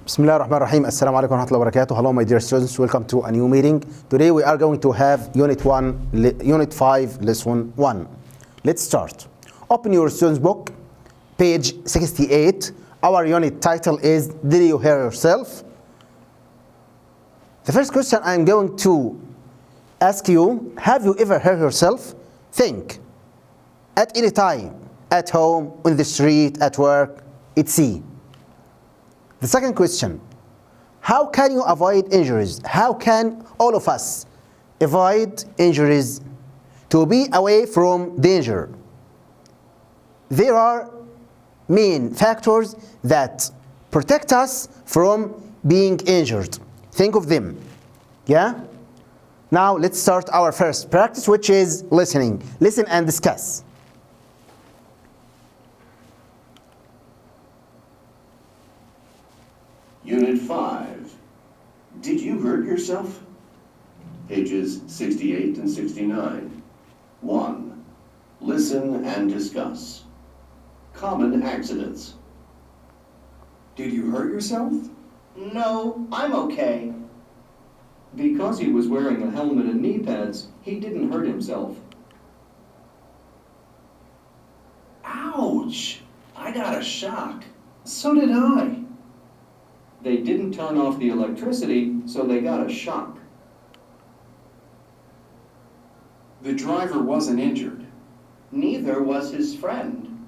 Bismillah ar-Rahman ar-Rahim. Assalamu alaikum wa rahmatullahi wa barakatuh. Hello my dear students, welcome to a new meeting. Today we are going to have Unit 5, Lesson 1. Let's start. Open your students book, page 68. Our unit title is Did You Hear Yourself? The first question I'm going to ask you, have you ever heard yourself? Think. At any time, at home, on the street, at work, etc. The second question, how can you avoid injuries? How can all of us avoid injuries to be away from danger? There are main factors that protect us from being injured. Think of them. Yeah? Now let's start our first practice, which is listening. Listen and discuss. Unit 5. Did you hurt yourself? Pages 68 and 69. 1. Listen and discuss. Common accidents. Did you hurt yourself? No, I'm okay. Because he was wearing a helmet and knee pads, he didn't hurt himself. Ouch! I got a shock. So did I. They didn't turn off the electricity, so they got a shock. The driver wasn't injured. Neither was his friend.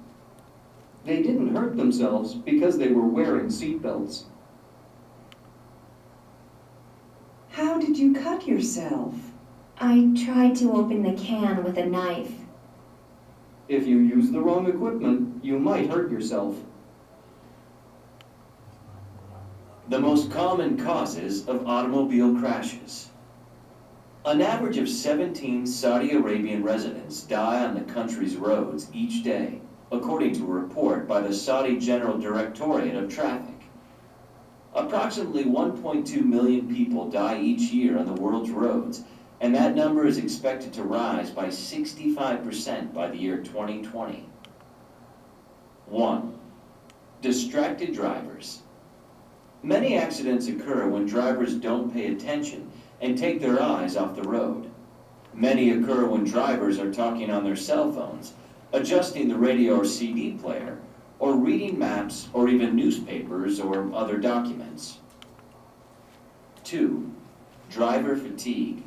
They didn't hurt themselves because they were wearing seatbelts. How did you cut yourself? I tried to open the can with a knife. If you use the wrong equipment, you might hurt yourself. The most common causes of automobile crashes. An average of 17 Saudi Arabian residents die on the country's roads each day, according to a report by the Saudi General Directorate of Traffic. Approximately 1.2 million people die each year on the world's roads, and that number is expected to rise by 65% by the year 2020. 1. Distracted drivers. Many accidents occur when drivers don't pay attention and take their eyes off the road. Many occur when drivers are talking on their cell phones, adjusting the radio or CD player, or reading maps or even newspapers or other documents. 2. Driver fatigue.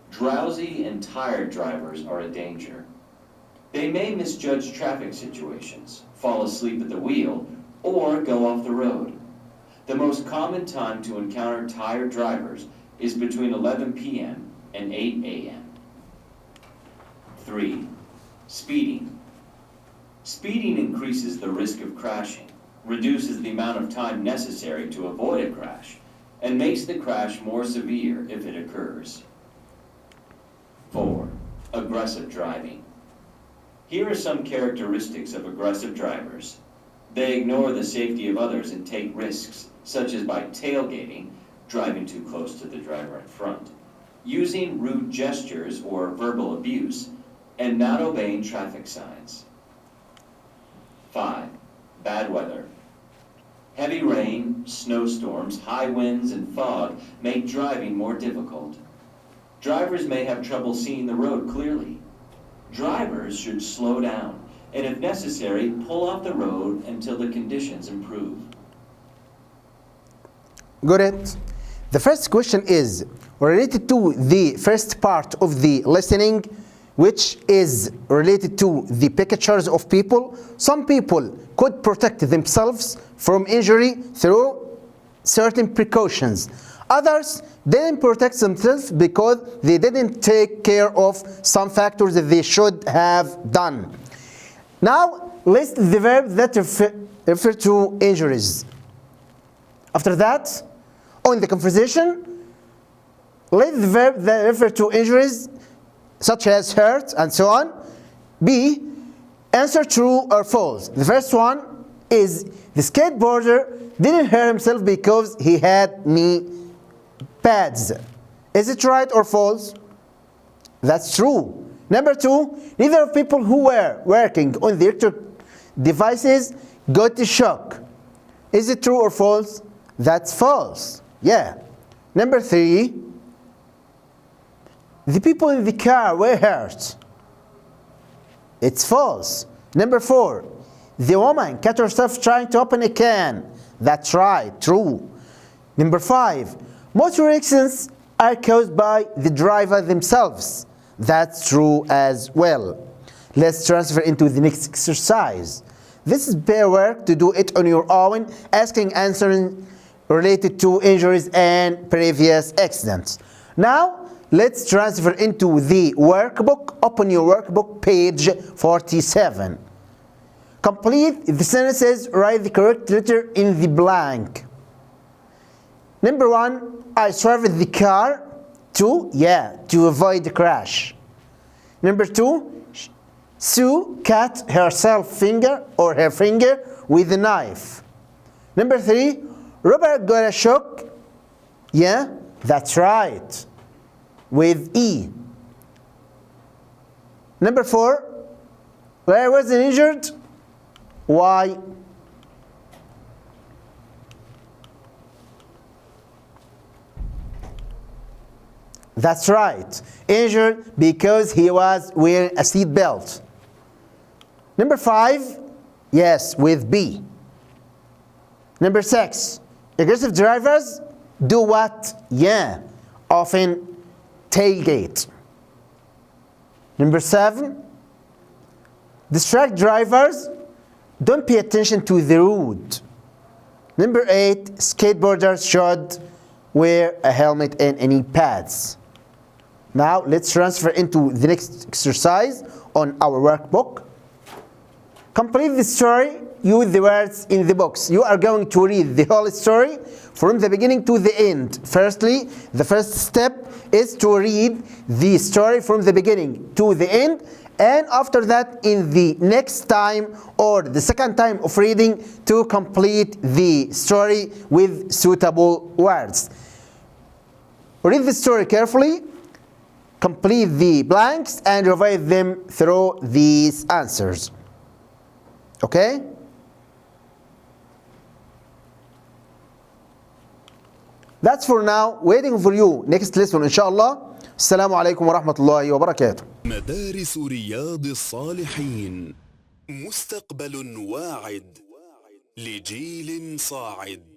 Drowsy and tired drivers are a danger. They may misjudge traffic situations, fall asleep at the wheel, or go off the road. The most common time to encounter tired drivers is between 11 p.m. and 8 a.m. 3. Speeding. Speeding increases the risk of crashing, reduces the amount of time necessary to avoid a crash, and makes the crash more severe if it occurs. 4. Aggressive driving. Here are some characteristics of aggressive drivers. They ignore the safety of others and take risks, such as by tailgating, driving too close to the driver in front, using rude gestures or verbal abuse, and not obeying traffic signs. 5. Bad weather. Heavy rain, snowstorms, high winds, and fog make driving more difficult. Drivers may have trouble seeing the road clearly. Drivers should slow down, and if necessary, pull off the road until the conditions improve. Got it? The first question is related to the first part of the listening, which is related to the pictures of people. Some people could protect themselves from injury through certain precautions. Others didn't protect themselves because they didn't take care of some factors that they should have done. Now, list the verbs that refer to injuries. After that, on the conversation, list the verbs that refer to injuries, such as hurt and so on. B, answer true or false. The first one is the skateboarder didn't hurt himself because he had knee pads. Is it right or false? That's true. Number 2, neither of people who were working on the electric devices got a shock. Is it true or false? That's false. Yeah. Number 3, the people in the car were hurt. It's false. Number 4, the woman cut herself trying to open a can. That's right, true. Number 5, motor accidents are caused by the driver themselves. That's true as well. Let's transfer into the next exercise. This is pair work to do it on your own, asking answering related to injuries and previous accidents. Now, let's transfer into the workbook. Open your workbook, page 47. Complete the sentences, write the correct letter in the blank. Number 1, I served the car. 2, to avoid the crash. Number 2, Sue cut herself her finger with a knife. Number 3, Robert got a shock. That's right, with E. Number 4, Larry wasn't injured. Why? That's right, injured because he was wearing a seat belt. Number 5, yes, with B. Number 6, aggressive drivers do what? Often tailgate. Number 7, distract drivers don't pay attention to the road. Number 8, skateboarders should wear a helmet and knee pads. Now let's transfer into the next exercise on our workbook. Complete the story. Use the words in the box. You are going to read the whole story from the beginning to the end. Firstly, the first step is to read the story from the beginning to the end, and after that, in the next time or the second time of reading, to complete the story with suitable words. Read the story carefully, complete the blanks, and revise them through these answers. Okay? That's for now. Waiting for you next lesson inshallah. السلام عليكم ورحمة الله وبركاته. مدارس رياض الصالحين، مستقبل واعد لجيل صاعد.